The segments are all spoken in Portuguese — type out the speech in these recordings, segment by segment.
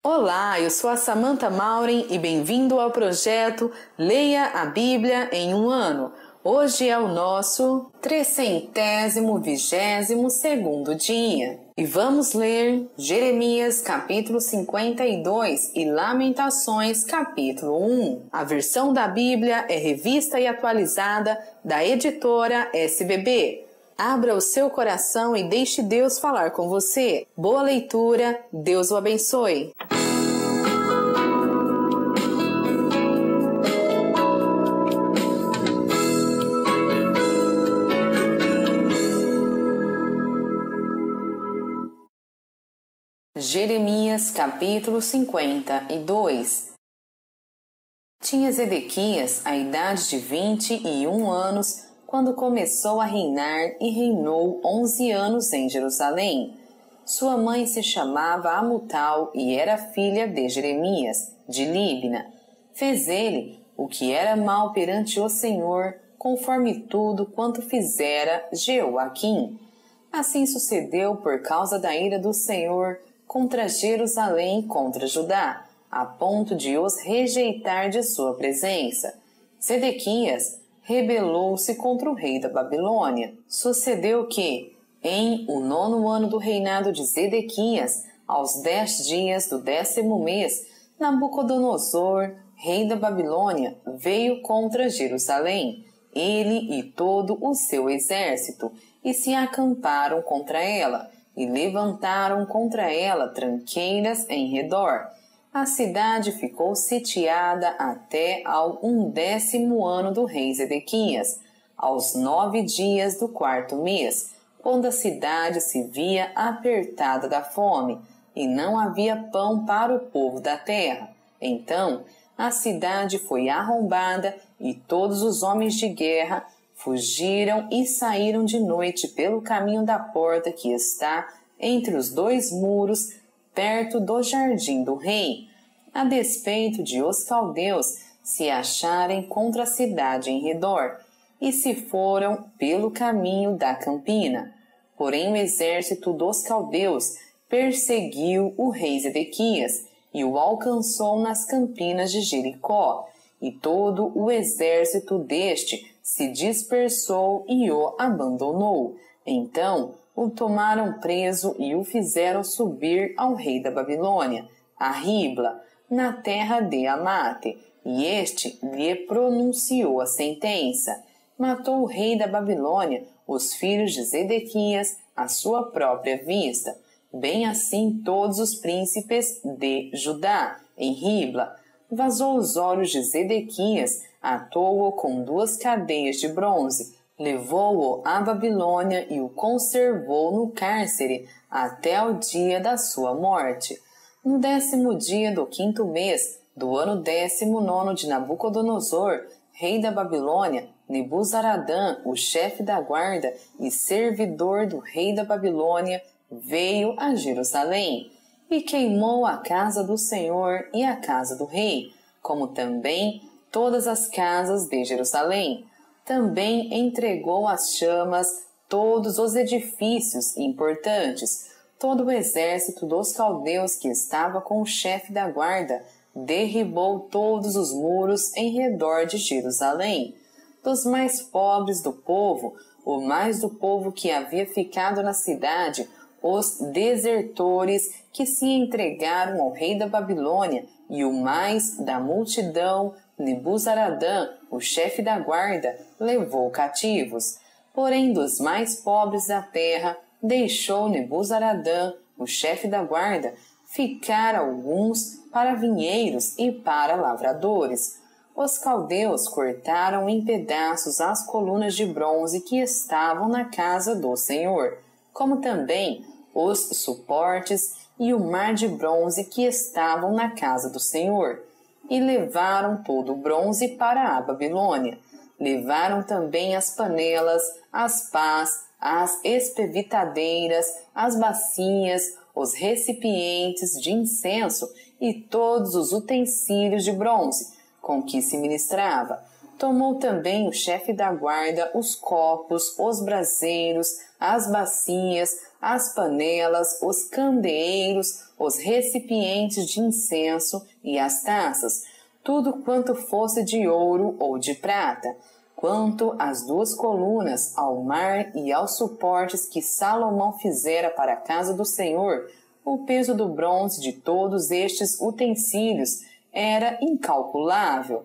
Olá, eu sou a Samantha Mauren e bem-vindo ao projeto Leia a Bíblia em um Ano. Hoje é o nosso 322º dia e vamos ler Jeremias capítulo 52 e Lamentações capítulo 1. A versão da Bíblia é revista e atualizada da editora SBB. Abra o seu coração e deixe Deus falar com você. Boa leitura, Deus o abençoe. Jeremias capítulo 52. Tinha Zedequias a idade de 21 anos quando começou a reinar e reinou 11 anos em Jerusalém. Sua mãe se chamava Amutal e era filha de Jeremias, de Líbna. Fez ele o que era mal perante o Senhor, conforme tudo quanto fizera Jeoaquim. Assim sucedeu por causa da ira do Senhor contra Jerusalém e contra Judá, a ponto de os rejeitar de sua presença. Zedequias rebelou-se contra o rei da Babilônia. Sucedeu que, em o 9º ano do reinado de Zedequias, aos 10 dias do 10º mês, Nabucodonosor, rei da Babilônia, veio contra Jerusalém, ele e todo o seu exército, e se acamparam contra ela, e levantaram contra ela tranqueiras em redor. A cidade ficou sitiada até ao 11º ano do rei Zedequias, aos 9 dias do 4º mês, quando a cidade se via apertada da fome, e não havia pão para o povo da terra. Então a cidade foi arrombada, e todos os homens de guerra fugiram e saíram de noite pelo caminho da porta que está entre os 2 muros, perto do jardim do rei, a despeito de os caldeus se acharem contra a cidade em redor, e se foram pelo caminho da campina. Porém o exército dos caldeus perseguiu o rei Zedequias e o alcançou nas campinas de Jericó, e todo o exército deste se dispersou e o abandonou. Então o tomaram preso e o fizeram subir ao rei da Babilônia, a Ribla, na terra de Amate, e este lhe pronunciou a sentença. Matou o rei da Babilônia os filhos de Zedequias à sua própria vista, bem assim todos os príncipes de Judá, em Ribla. Vazou os olhos de Zedequias, atou-o com 2 cadeias de bronze, levou-o à Babilônia e o conservou no cárcere até o dia da sua morte. No 10º dia do 5º mês do ano 19º de Nabucodonosor, rei da Babilônia, Nebuzaradã, o chefe da guarda e servidor do rei da Babilônia, veio a Jerusalém e queimou a casa do Senhor e a casa do rei, como também todas as casas de Jerusalém. Também entregou às chamas todos os edifícios importantes. Todo o exército dos caldeus que estava com o chefe da guarda derribou todos os muros em redor de Jerusalém. Dos mais pobres do povo, o mais do povo que havia ficado na cidade, os desertores que se entregaram ao rei da Babilônia, e o mais da multidão, Nebuzaradã, o chefe da guarda, levou cativos. Porém, dos mais pobres da terra, deixou Nebuzaradã, o chefe da guarda, ficar alguns para vinheiros e para lavradores. Os caldeus cortaram em pedaços as colunas de bronze que estavam na casa do Senhor, como também os suportes e o mar de bronze que estavam na casa do Senhor, e levaram todo o bronze para a Babilônia. Levaram também as panelas, as pás, as espevitadeiras, as bacias, os recipientes de incenso e todos os utensílios de bronze com que se ministrava. Tomou também o chefe da guarda os copos, os braseiros, as bacias, as panelas, os candeeiros, os recipientes de incenso e as taças, tudo quanto fosse de ouro ou de prata. Quanto às 2 colunas, ao mar e aos suportes que Salomão fizera para a casa do Senhor, o peso do bronze de todos estes utensílios era incalculável.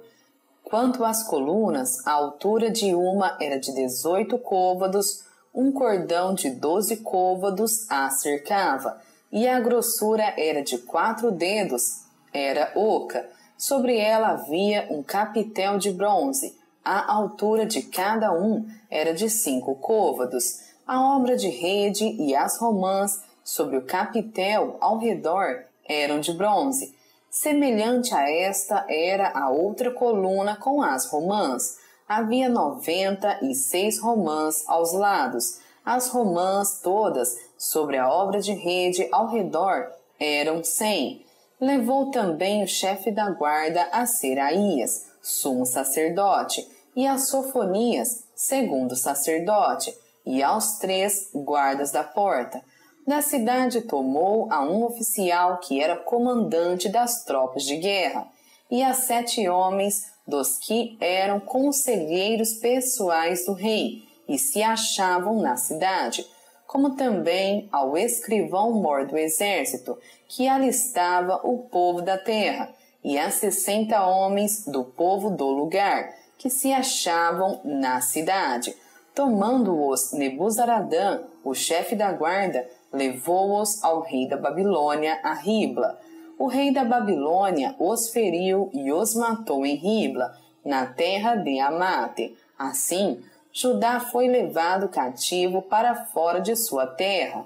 Quanto às colunas, a altura de uma era de 18 côvados, um cordão de 12 côvados a cercava, e a grossura era de 4 dedos, era oca. Sobre ela havia um capitel de bronze. A altura de cada um era de 5 côvados. A obra de rede e as romãs sobre o capitel ao redor eram de bronze. Semelhante a esta era a outra coluna com as romãs. Havia 96 romãs aos lados. As romãs todas sobre a obra de rede ao redor eram 100. Levou também o chefe da guarda a Seraías, sumo sacerdote, e a Sofonias, segundo sacerdote, e aos 3 guardas da porta. Da cidade tomou a um oficial que era comandante das tropas de guerra, e a 7 homens dos que eram conselheiros pessoais do rei, e se achavam na cidade, como também ao escrivão-mor do exército, que alistava o povo da terra, e a 60 homens do povo do lugar, que se achavam na cidade. Tomando-os Nebuzaradã, o chefe da guarda, levou-os ao rei da Babilônia a Ribla. O rei da Babilônia os feriu e os matou em Ribla, na terra de Amate. Assim, Judá foi levado cativo para fora de sua terra.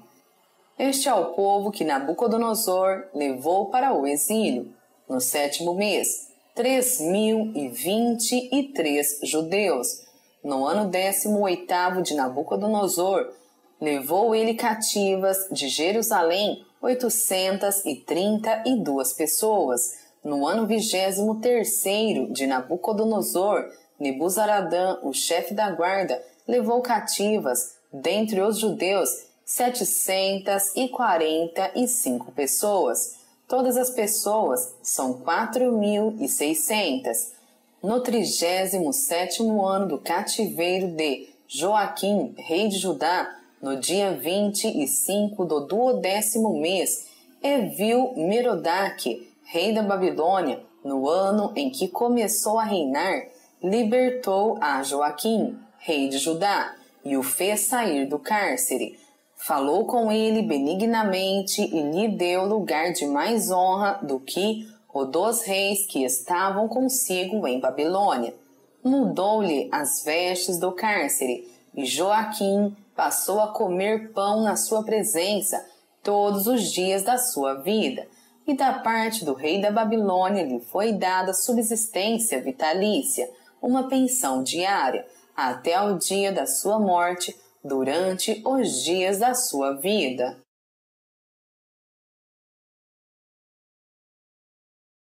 Este é o povo que Nabucodonosor levou para o exílio. No 7º mês, 3.023 judeus. No ano 18º de Nabucodonosor, levou ele cativas de Jerusalém 832 pessoas. No ano 23º de Nabucodonosor, Nebuzaradã, o chefe da guarda, levou cativas, dentre os judeus, 745 pessoas. Todas as pessoas são 4.600. No 37º ano do cativeiro de Joaquim, rei de Judá, no dia 25 do 12º mês, Evil-Merodach, rei da Babilônia, no ano em que começou a reinar, libertou a Joaquim, rei de Judá, e o fez sair do cárcere. Falou com ele benignamente e lhe deu lugar de mais honra do que o dos reis que estavam consigo em Babilônia. Mudou-lhe as vestes do cárcere, e Joaquim passou a comer pão na sua presença todos os dias da sua vida, e da parte do rei da Babilônia lhe foi dada subsistência vitalícia, uma pensão diária, até o dia da sua morte, durante os dias da sua vida.